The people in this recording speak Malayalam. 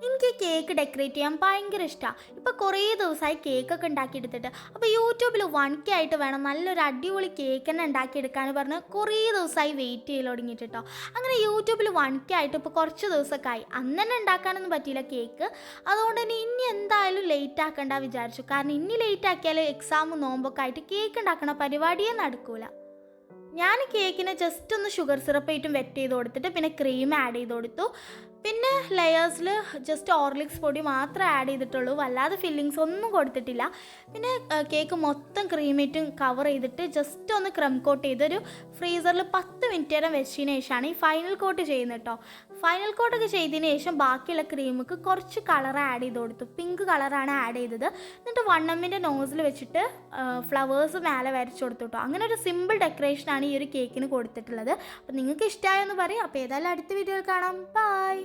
എനിക്ക് കേക്ക് ഡെക്കറേറ്റ് ചെയ്യാൻ ഭയങ്കര ഇഷ്ടമാണ്. ഇപ്പോൾ കുറേ ദിവസമായി കേക്കൊക്കെ ഉണ്ടാക്കിയെടുത്തിട്ട്. അപ്പോൾ യൂട്യൂബിൽ 1K ആയിട്ട് വേണം നല്ലൊരു അടിപൊളി കേക്ക് തന്നെ ഉണ്ടാക്കിയെടുക്കാൻ പറഞ്ഞ് കുറേ ദിവസമായി വെയിറ്റ് ചെയ്ത് തുടങ്ങിയിട്ട് കേട്ടോ. അങ്ങനെ യൂട്യൂബിൽ 1K ആയിട്ട് ഇപ്പോൾ കുറച്ച് ദിവസമൊക്കെ ആയി. അന്ന് തന്നെ ഉണ്ടാക്കാനൊന്നും പറ്റിയില്ല കേക്ക്. അതുകൊണ്ട് തന്നെ ഇനി എന്തായാലും ലേറ്റ് ആക്കണ്ട വിചാരിച്ചു. കാരണം ഇനി ലേറ്റ് ആക്കിയാൽ എക്സാമും നോമ്പൊക്കെ ആയിട്ട് കേക്ക് ഉണ്ടാക്കണ പരിപാടിയേ നടക്കൂല. ഞാൻ കേക്കിനെ ജസ്റ്റ് ഒന്ന് ഷുഗർ സിറപ്പായിട്ടും വെറ്റ് ചെയ്ത് കൊടുത്തിട്ട് പിന്നെ ക്രീം ആഡ് ചെയ്ത് കൊടുത്തു. പിന്നെ ലെയേഴ്സിൽ ജസ്റ്റ് ഓർലിക്സ് പൊടി മാത്രമേ ആഡ് ചെയ്തിട്ടുള്ളൂ, വല്ലാതെ ഫില്ലിങ്സ് ഒന്നും കൊടുത്തിട്ടില്ല. പിന്നെ കേക്ക് മൊത്തം ക്രീമായിട്ടും കവർ ചെയ്തിട്ട് ജസ്റ്റ് ഒന്ന് ക്രം കോട്ട് ചെയ്തൊരു ഫ്രീസറിൽ 10 മിനിറ്റ് നേരം വെച്ചതിന് ശേഷമാണ് ഈ ഫൈനൽ കോട്ട് ചെയ്യുന്നത് കേട്ടോ. ഫൈനൽ കോട്ടൊക്കെ ചെയ്തതിന് ശേഷം ബാക്കിയുള്ള ക്രീമുക്ക് കുറച്ച് കളർ ആഡ് ചെയ്ത് കൊടുത്തു. പിങ്ക് കളറാണ് ആഡ് ചെയ്തത്. എന്നിട്ട് 1mm നോസിൽ വെച്ചിട്ട് ഫ്ലവേഴ്സ് മേലെ വരച്ചു കൊടുത്തു കേട്ടോ. അങ്ങനെ ഒരു സിമ്പിൾ ഡെക്കറേഷനാണ് ഈ ഒരു കേക്കിന് കൊടുത്തിട്ടുള്ളത്. അപ്പോൾ നിങ്ങൾക്ക് ഇഷ്ടമായെന്ന് പറയും. അപ്പോൾ ഏതായാലും അടുത്ത വീഡിയോയിൽ കാണാം. ബൈ.